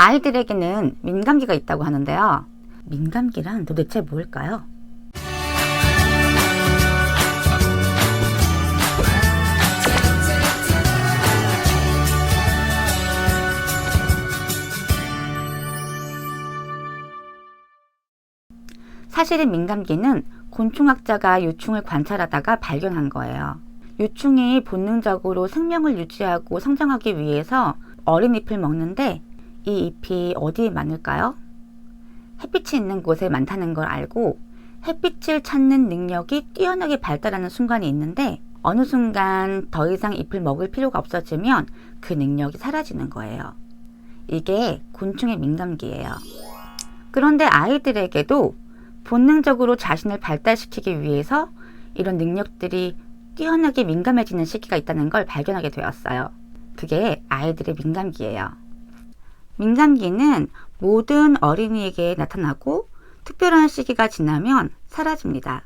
아이들에게는 민감기가 있다고 하는데요. 민감기란 도대체 뭘까요? 사실은 민감기는 곤충학자가 요충을 관찰하다가 발견한 거예요. 요충이 본능적으로 생명을 유지하고 성장하기 위해서 어린 잎을 먹는데 이 잎이 어디에 많을까요? 햇빛이 있는 곳에 많다는 걸 알고 햇빛을 찾는 능력이 뛰어나게 발달하는 순간이 있는데 어느 순간 더 이상 잎을 먹을 필요가 없어지면 그 능력이 사라지는 거예요. 이게 곤충의 민감기예요. 그런데 아이들에게도 본능적으로 자신을 발달시키기 위해서 이런 능력들이 뛰어나게 민감해지는 시기가 있다는 걸 발견하게 되었어요. 그게 아이들의 민감기예요. 민감기는 모든 어린이에게 나타나고 특별한 시기가 지나면 사라집니다.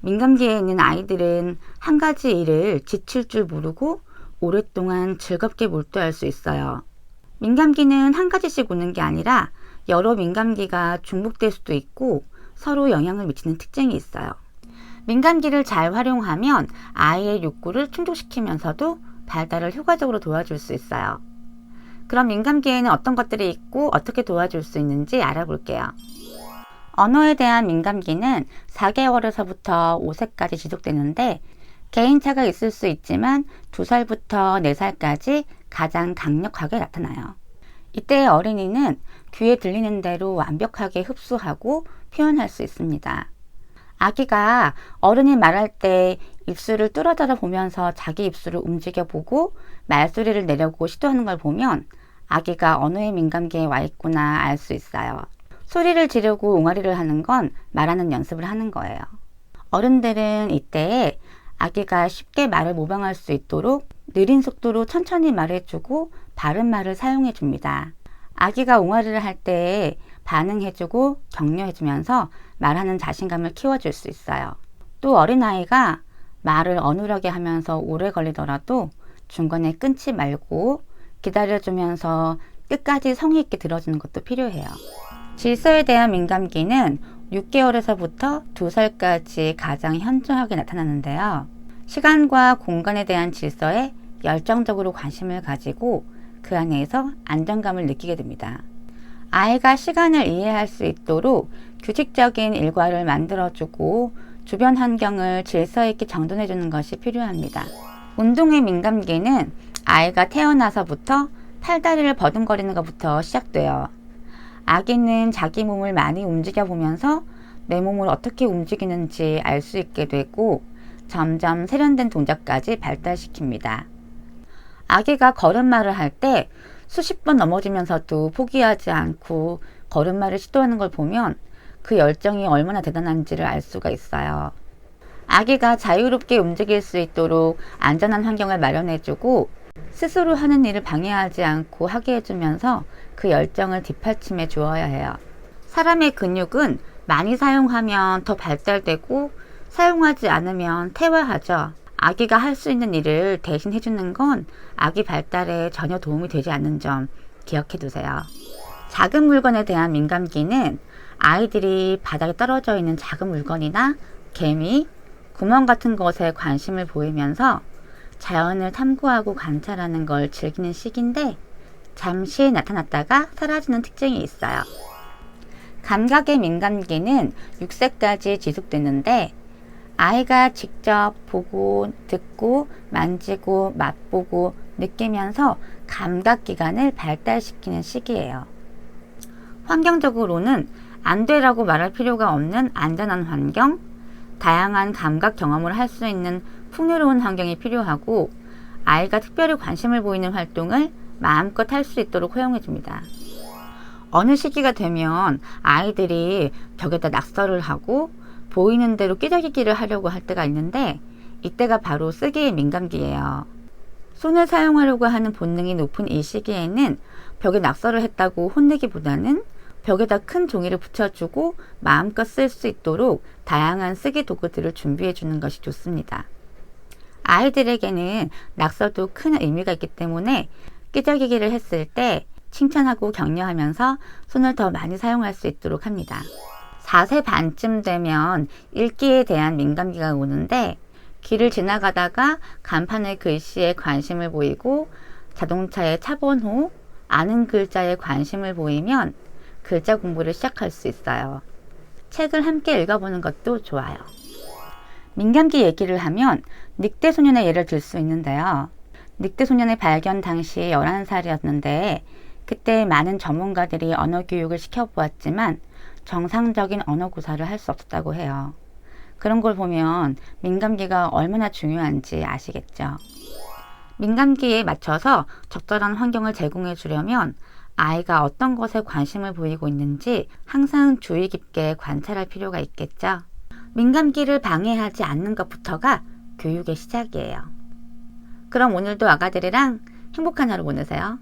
민감기에 있는 아이들은 한 가지 일을 지칠 줄 모르고 오랫동안 즐겁게 몰두할 수 있어요. 민감기는 한 가지씩 오는 게 아니라 여러 민감기가 중복될 수도 있고 서로 영향을 미치는 특징이 있어요. 민감기를 잘 활용하면 아이의 욕구를 충족시키면서도 발달을 효과적으로 도와줄 수 있어요. 그럼 민감기에는 어떤 것들이 있고 어떻게 도와줄 수 있는지 알아볼게요. 언어에 대한 민감기는 4개월에서부터 5세까지 지속되는데 개인차가 있을 수 있지만 2살부터 4살까지 가장 강력하게 나타나요. 이때의 어린이는 귀에 들리는 대로 완벽하게 흡수하고 표현할 수 있습니다. 아기가 어른이 말할 때 입술을 뚫어져라 보면서 자기 입술을 움직여 보고 말소리를 내려고 시도하는 걸 보면 아기가 언어의 민감기에 와 있구나 알 수 있어요. 소리를 지르고 옹알이를 하는 건 말하는 연습을 하는 거예요. 어른들은 이때에 아기가 쉽게 말을 모방할 수 있도록 느린 속도로 천천히 말해주고 바른 말을 사용해 줍니다. 아기가 옹알이를 할 때 반응해주고 격려해주면서 말하는 자신감을 키워줄 수 있어요. 또 어린아이가 말을 어눌하게 하면서 오래 걸리더라도 중간에 끊지 말고 기다려주면서 끝까지 성의 있게 들어주는 것도 필요해요. 질서에 대한 민감기는 6개월에서부터 2살까지 가장 현저하게 나타나는데요. 시간과 공간에 대한 질서에 열정적으로 관심을 가지고 그 안에서 안정감을 느끼게 됩니다. 아이가 시간을 이해할 수 있도록 규칙적인 일과를 만들어주고 주변 환경을 질서 있게 정돈해주는 것이 필요합니다. 운동의 민감기는 아이가 태어나서부터 팔다리를 버둥거리는 것부터 시작돼요. 아기는 자기 몸을 많이 움직여 보면서 내 몸을 어떻게 움직이는지 알 수 있게 되고 점점 세련된 동작까지 발달시킵니다. 아기가 걸음마를 할 때 수십 번 넘어지면서도 포기하지 않고 걸음마를 시도하는 걸 보면 그 열정이 얼마나 대단한지를 알 수가 있어요. 아기가 자유롭게 움직일 수 있도록 안전한 환경을 마련해주고 스스로 하는 일을 방해하지 않고 하게 해주면서 그 열정을 뒷받침해 주어야 해요. 사람의 근육은 많이 사용하면 더 발달되고 사용하지 않으면 퇴화하죠. 아기가 할 수 있는 일을 대신 해주는 건 아기 발달에 전혀 도움이 되지 않는 점 기억해 두세요. 작은 물건에 대한 민감기는 아이들이 바닥에 떨어져 있는 작은 물건이나 개미, 구멍 같은 것에 관심을 보이면서 자연을 탐구하고 관찰하는 걸 즐기는 시기인데 잠시 나타났다가 사라지는 특징이 있어요. 감각의 민감기는 6세까지 지속되는데 아이가 직접 보고 듣고 만지고 맛보고 느끼면서 감각기관을 발달시키는 시기예요. 환경적으로는 안 되라고 말할 필요가 없는 안전한 환경, 다양한 감각 경험을 할 수 있는 풍요로운 환경이 필요하고 아이가 특별히 관심을 보이는 활동을 마음껏 할 수 있도록 허용해 줍니다. 어느 시기가 되면 아이들이 벽에다 낙서를 하고 보이는 대로 끼적이기를 하려고 할 때가 있는데 이때가 바로 쓰기의 민감기예요. 손을 사용하려고 하는 본능이 높은 이 시기에는 벽에 낙서를 했다고 혼내기보다는 벽에다 큰 종이를 붙여주고 마음껏 쓸 수 있도록 다양한 쓰기 도구들을 준비해 주는 것이 좋습니다. 아이들에게는 낙서도 큰 의미가 있기 때문에 끼적이기를 했을 때 칭찬하고 격려하면서 손을 더 많이 사용할 수 있도록 합니다. 4세 반쯤 되면 읽기에 대한 민감기가 오는데 길을 지나가다가 간판의 글씨에 관심을 보이고 자동차의 차 번호, 아는 글자에 관심을 보이면 글자 공부를 시작할 수 있어요. 책을 함께 읽어보는 것도 좋아요. 민감기 얘기를 하면 늑대 소년의 예를 들 수 있는데요. 늑대 소년의 발견 당시 11살이었는데 그때 많은 전문가들이 언어 교육을 시켜보았지만 정상적인 언어 구사를 할 수 없었다고 해요. 그런 걸 보면 민감기가 얼마나 중요한지 아시겠죠? 민감기에 맞춰서 적절한 환경을 제공해 주려면 아이가 어떤 것에 관심을 보이고 있는지 항상 주의 깊게 관찰할 필요가 있겠죠? 민감기를 방해하지 않는 것부터가 교육의 시작이에요. 그럼 오늘도 아가들이랑 행복한 하루 보내세요.